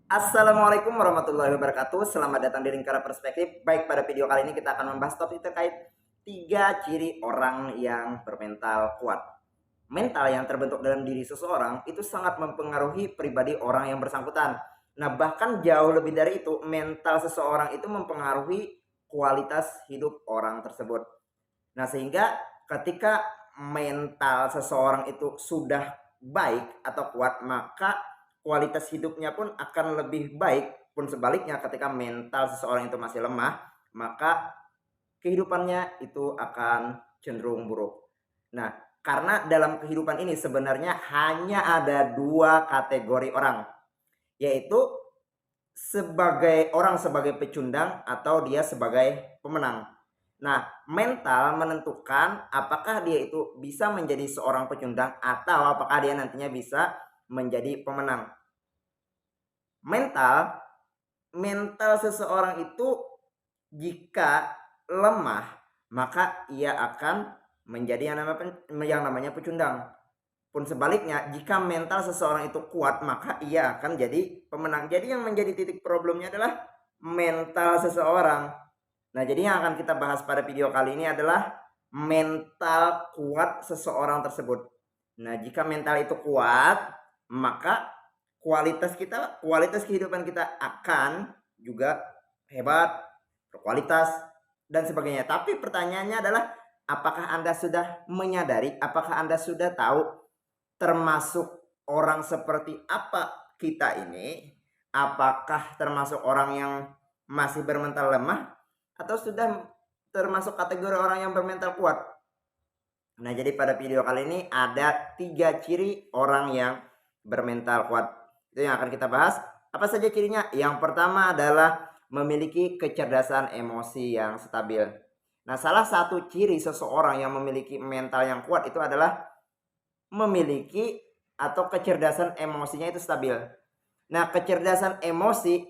Assalamualaikum warahmatullahi wabarakatuh. Selamat datang di Lingkaran Perspektif. Baik, pada video kali ini kita akan membahas topik terkait 3 ciri orang yang bermental kuat. Mental yang terbentuk dalam diri seseorang itu sangat mempengaruhi pribadi orang yang bersangkutan. Nah, bahkan jauh lebih dari itu, mental seseorang itu mempengaruhi kualitas hidup orang tersebut. Nah, sehingga ketika mental seseorang itu sudah baik atau kuat, maka kualitas hidupnya pun akan lebih baik. Pun sebaliknya, ketika mental seseorang itu masih lemah, maka kehidupannya itu akan cenderung buruk. Nah, karena dalam kehidupan ini sebenarnya hanya ada 2 kategori orang, yaitu sebagai pecundang atau dia sebagai pemenang. Nah, mental menentukan apakah dia itu bisa menjadi seorang pecundang atau apakah dia nantinya bisa menjadi pemenang. Mental mental seseorang itu jika lemah, maka ia akan menjadi yang namanya pecundang. Pun sebaliknya, jika mental seseorang itu kuat, maka ia akan jadi pemenang. Jadi yang menjadi titik problemnya adalah mental seseorang. Nah, jadi yang akan kita bahas pada video kali ini adalah mental kuat seseorang tersebut. Nah, jika mental itu kuat, maka kualitas kehidupan kita akan juga hebat, berkualitas dan sebagainya. Tapi pertanyaannya adalah, apakah Anda sudah menyadari, apakah Anda sudah tahu termasuk orang seperti apa kita ini? Apakah termasuk orang yang masih bermental lemah atau sudah termasuk kategori orang yang bermental kuat? Nah, jadi pada video kali ini ada 3 ciri orang yang bermental kuat. Itu yang akan kita bahas. Apa saja cirinya? Yang pertama adalah memiliki kecerdasan emosi yang stabil. Nah, salah satu ciri seseorang yang memiliki mental yang kuat itu adalah memiliki atau kecerdasan emosinya itu stabil. Nah, kecerdasan emosi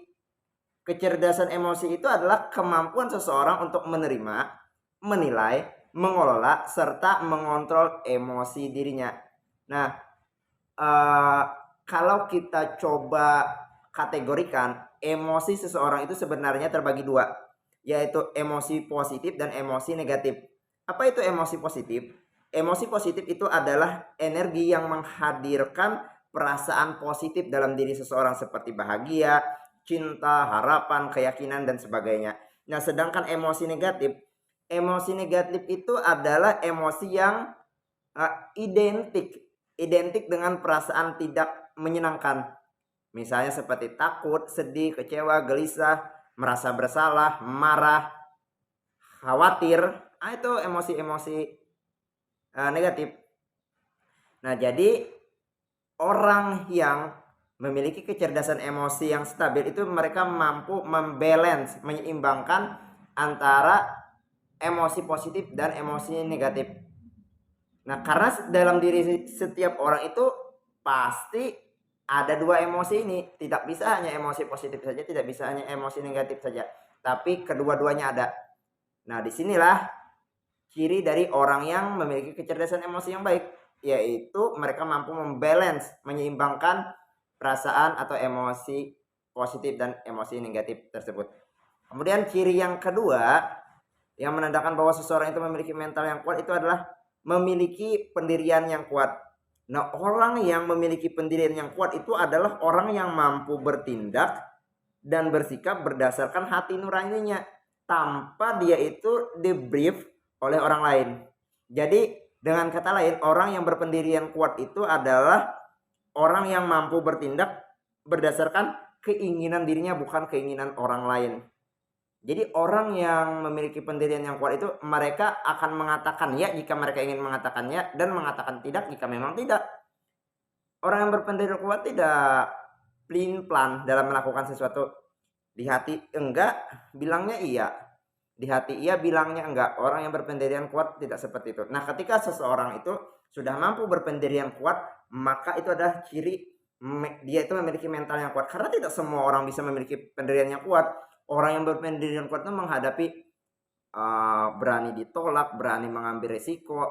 itu adalah kemampuan seseorang untuk menerima, menilai, mengelola serta mengontrol emosi dirinya. Nah, uh, kalau kita coba kategorikan, emosi seseorang itu sebenarnya terbagi 2, yaitu emosi positif dan emosi negatif. Apa itu emosi positif? Emosi positif itu adalah energi yang menghadirkan perasaan positif dalam diri seseorang seperti bahagia, cinta, harapan, keyakinan dan sebagainya. Nah, sedangkan emosi negatif itu adalah emosi yang identik dengan perasaan tidak menyenangkan. Misalnya seperti takut, sedih, kecewa, gelisah, merasa bersalah, marah, khawatir. Itu emosi-emosi negatif. Nah, jadi orang yang memiliki kecerdasan emosi yang stabil itu mereka mampu membalance, menyeimbangkan antara emosi positif dan emosi negatif. Nah, karena dalam diri setiap orang itu pasti ada 2 emosi ini. Tidak bisa hanya emosi positif saja, tidak bisa hanya emosi negatif saja. Tapi kedua-duanya ada. Nah, disinilah ciri dari orang yang memiliki kecerdasan emosi yang baik, yaitu mereka mampu membalance, menyeimbangkan perasaan atau emosi positif dan emosi negatif tersebut. Kemudian ciri yang kedua yang menandakan bahwa seseorang itu memiliki mental yang kuat itu adalah memiliki pendirian yang kuat. Nah, orang yang memiliki pendirian yang kuat itu adalah orang yang mampu bertindak dan bersikap berdasarkan hati nuraninya tanpa dia itu di-brief oleh orang lain. Jadi dengan kata lain, orang yang berpendirian kuat itu adalah orang yang mampu bertindak berdasarkan keinginan dirinya, bukan keinginan orang lain. Jadi orang yang memiliki pendirian yang kuat itu mereka akan mengatakan ya jika mereka ingin mengatakannya dan mengatakan tidak jika memang tidak. Orang yang berpendirian kuat tidak pelin-pelan dalam melakukan sesuatu. Di hati enggak, bilangnya iya. Di hati iya, bilangnya enggak. Orang yang berpendirian kuat tidak seperti itu. Nah, ketika seseorang itu sudah mampu berpendirian kuat, maka itu adalah ciri dia itu memiliki mental yang kuat. Karena tidak semua orang bisa memiliki pendirian yang kuat. Orang yang berpendirian kuat itu menghadapi berani ditolak, berani mengambil resiko.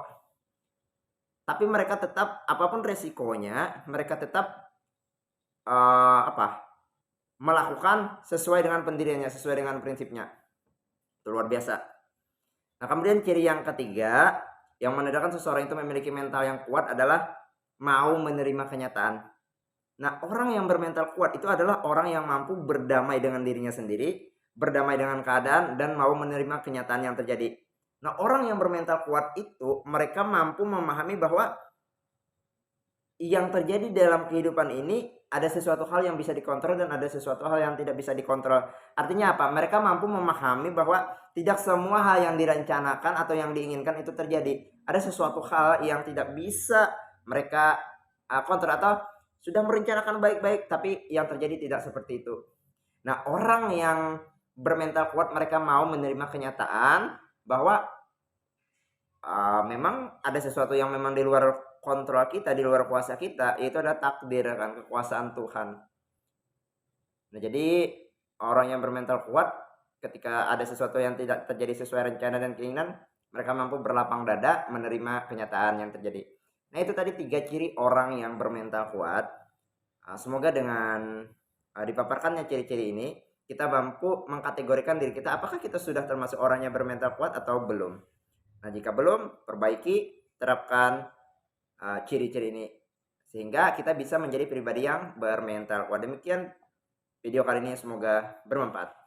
Tapi mereka tetap apapun resikonya, mereka tetap apa? melakukan sesuai dengan pendiriannya, sesuai dengan prinsipnya. Itu luar biasa. Nah, kemudian ciri yang ketiga yang menandakan seseorang itu memiliki mental yang kuat adalah mau menerima kenyataan. Nah, orang yang bermental kuat itu adalah orang yang mampu berdamai dengan dirinya sendiri, berdamai dengan keadaan, dan mau menerima kenyataan yang terjadi. Nah, orang yang bermental kuat itu mereka mampu memahami bahwa yang terjadi dalam kehidupan ini ada sesuatu hal yang bisa dikontrol dan ada sesuatu hal yang tidak bisa dikontrol. Artinya apa? Mereka mampu memahami bahwa tidak semua hal yang direncanakan atau yang diinginkan itu terjadi. Ada sesuatu hal yang tidak bisa mereka kontrol atau sudah merencanakan baik-baik tapi yang terjadi tidak seperti itu. Nah, orang yang bermental kuat mereka mau menerima kenyataan bahwa memang ada sesuatu yang memang di luar kontrol kita, di luar kuasa kita, yaitu ada takdir kan, kekuasaan Tuhan. Nah, jadi orang yang bermental kuat ketika ada sesuatu yang tidak terjadi sesuai rencana dan keinginan, mereka mampu berlapang dada menerima kenyataan yang terjadi. Nah, itu tadi 3 ciri orang yang bermental kuat. Semoga dengan dipaparkannya ciri-ciri ini, kita mampu mengkategorikan diri kita apakah kita sudah termasuk orang yang bermental kuat atau belum. Nah, jika belum, perbaiki, terapkan ciri-ciri ini sehingga kita bisa menjadi pribadi yang bermental kuat. Demikian video kali ini, semoga bermanfaat.